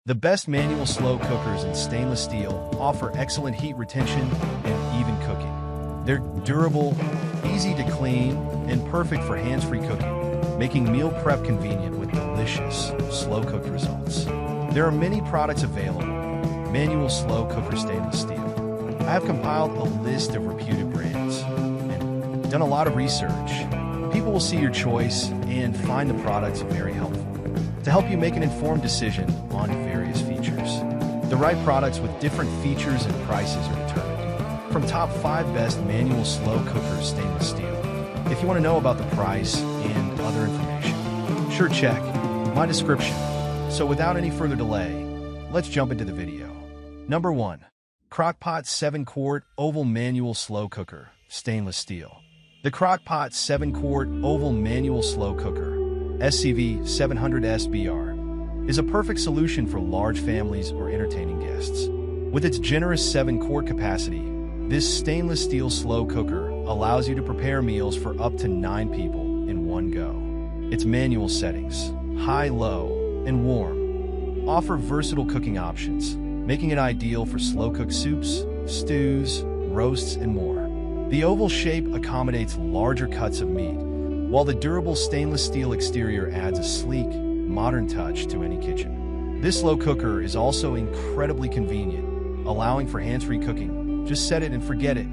The best manual slow cookers in stainless steel offer excellent heat retention and even cooking. They're durable, easy to clean, and perfect for hands-free cooking, making meal prep convenient with delicious, slow-cooked results. There are many products available. Manual slow cooker stainless steel. I have compiled a list of reputed brands and done a lot of research. People will see your choice and find the products very helpful to help you make an informed decision on various features. The right products with different features and prices are determined from top 5 best manual slow cookers stainless steel. If you want to know about the price and other information, sure check my description. So without any further delay, let's jump into the video. Number 1. Crock-Pot 7-quart oval manual slow cooker, stainless steel. The Crock-Pot 7-quart oval manual slow cooker, SCV 700 SBR, is a perfect solution for large families or entertaining guests. With its generous 7-quart capacity, this stainless steel slow cooker allows you to prepare meals for up to 9 people in one go. Its manual settings, high, low, and warm, offer versatile cooking options, making it ideal for slow-cooked soups, stews, roasts, and more. The oval shape accommodates larger cuts of meat, while the durable stainless steel exterior adds a sleek, modern touch to any kitchen. This slow cooker is also incredibly convenient, allowing for hands-free cooking. Just set it and forget it.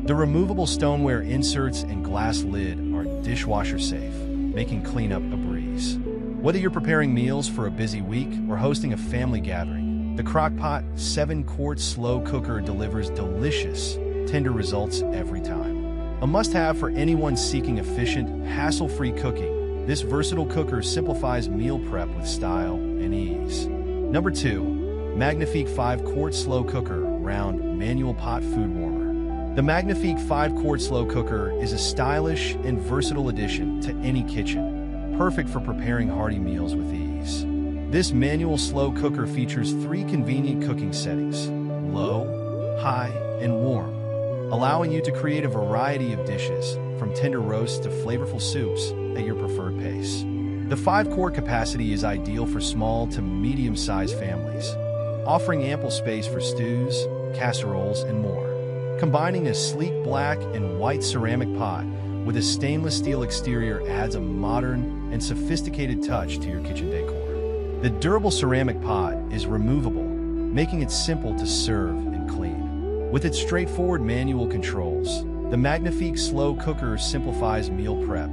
The removable stoneware inserts and glass lid are dishwasher safe, making cleanup a breeze. Whether you're preparing meals for a busy week or hosting a family gathering, the Crock-Pot 7-quart slow cooker delivers delicious, tender results every time. A must-have for anyone seeking efficient, hassle-free cooking, this versatile cooker simplifies meal prep with style and ease. Number 2. Magnifique 5-quart slow cooker round manual pot food warmer. The Magnifique 5-quart slow cooker is a stylish and versatile addition to any kitchen, perfect for preparing hearty meals with ease. This manual slow cooker features 3 convenient cooking settings: low, high, and warm, allowing you to create a variety of dishes, from tender roasts to flavorful soups, at your preferred pace. The 5-quart capacity is ideal for small to medium-sized families, offering ample space for stews, casseroles, and more. Combining a sleek black and white ceramic pot with a stainless steel exterior adds a modern and sophisticated touch to your kitchen decor. The durable ceramic pot is removable, making it simple to serve and clean. With its straightforward manual controls, the Magnifique slow cooker simplifies meal prep,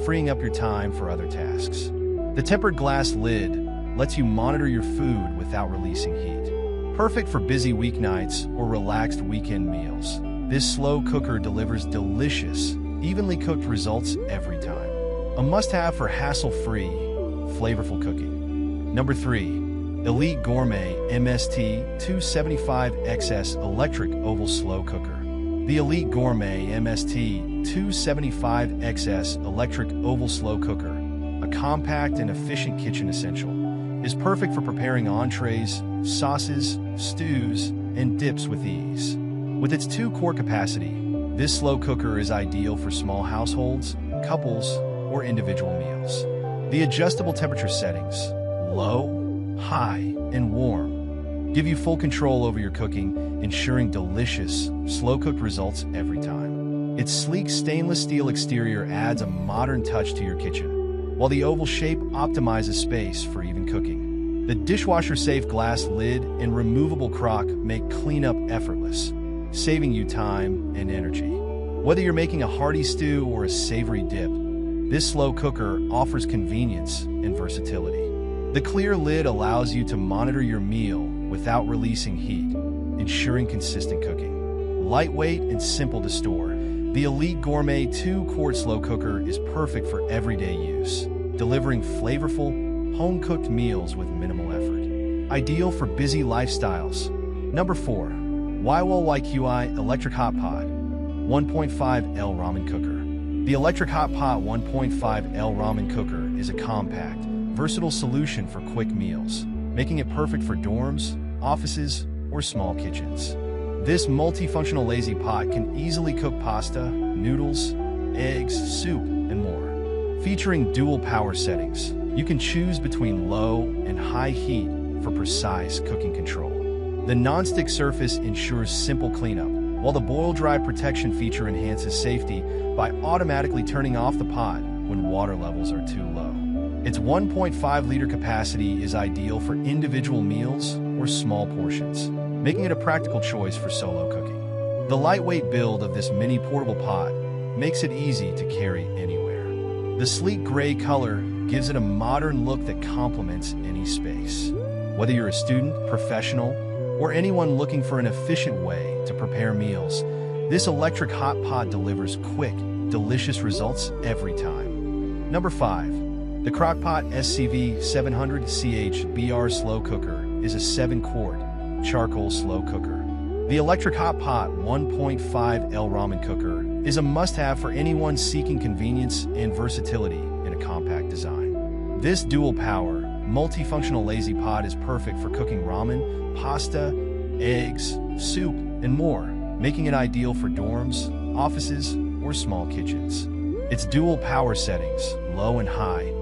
freeing up your time for other tasks. The tempered glass lid lets you monitor your food without releasing heat. Perfect for busy weeknights or relaxed weekend meals, this slow cooker delivers delicious, evenly cooked results every time. A must-have for hassle-free, flavorful cooking. Number 3. Elite Gourmet MST 275XS Electric Oval Slow Cooker. The Elite Gourmet MST 275XS Electric Oval Slow Cooker, a compact and efficient kitchen essential, is perfect for preparing entrees, sauces, stews, and dips with ease. With its 2-quart capacity, this slow cooker is ideal for small households, couples, or individual meals. The adjustable temperature settings, low, high, and warm, give you full control over your cooking, ensuring delicious, slow-cooked results every time. Its sleek stainless steel exterior adds a modern touch to your kitchen, while the oval shape optimizes space for even cooking. The dishwasher-safe glass lid and removable crock make cleanup effortless, saving you time and energy. Whether you're making a hearty stew or a savory dip, this slow cooker offers convenience and versatility. The clear lid allows you to monitor your meal without releasing heat, ensuring consistent cooking. Lightweight and simple to store, the Elite Gourmet 2-quart slow cooker is perfect for everyday use, delivering flavorful, home-cooked meals with minimal effort. Ideal for busy lifestyles. Number 4. YOOLYQI Electric Hot Pot 1.5L Ramen Cooker. The Electric Hot Pot 1.5L Ramen Cooker is a compact, versatile solution for quick meals, making it perfect for dorms, offices, or small kitchens. This multifunctional lazy pot can easily cook pasta, noodles, eggs, soup, and more. Featuring dual power settings, you can choose between low and high heat for precise cooking control. The non-stick surface ensures simple cleanup, while the boil-dry protection feature enhances safety by automatically turning off the pot when water levels are too low. Its 1.5-liter capacity is ideal for individual meals or small portions, making it a practical choice for solo cooking. The lightweight build of this mini portable pot makes it easy to carry anywhere. The sleek gray color gives it a modern look that complements any space. Whether you're a student, professional, or anyone looking for an efficient way to prepare meals, this electric hot pot delivers quick, delicious results every time. Number 5. The Crock-Pot SCV 700CH BR Slow Cooker is a 7-quart charcoal slow cooker. The electric hot pot 1.5L ramen cooker is a must-have for anyone seeking convenience and versatility in a compact design. This dual-power, multifunctional lazy pot is perfect for cooking ramen, pasta, eggs, soup, and more, making it ideal for dorms, offices, or small kitchens. Its dual power settings, low and high,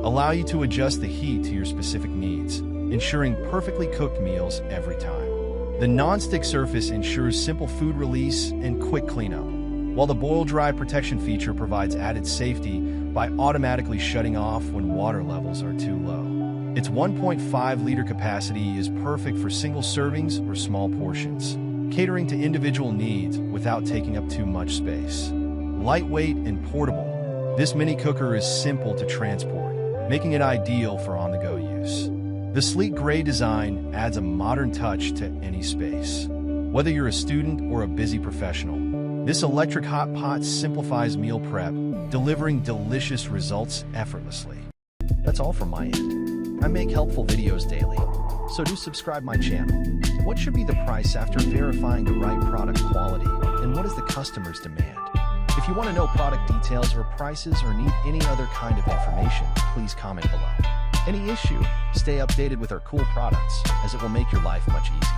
allow you to adjust the heat to your specific needs, ensuring perfectly cooked meals every time. The non-stick surface ensures simple food release and quick cleanup, while the boil-dry protection feature provides added safety by automatically shutting off when water levels are too low. Its 1.5-liter capacity is perfect for single servings or small portions, catering to individual needs without taking up too much space. Lightweight and portable, this mini cooker is simple to transport, making it ideal for on-the-go use. The sleek gray design adds a modern touch to any space. Whether you're a student or a busy professional, this electric hot pot simplifies meal prep, delivering delicious results effortlessly. That's all from my end. I make helpful videos daily, so do subscribe my channel. What should be the price after verifying the right product quality, and what is the customer's demand? If you want to know product details or prices or need any other kind of information, please comment below. Any issue, stay updated with our cool products, as it will make your life much easier.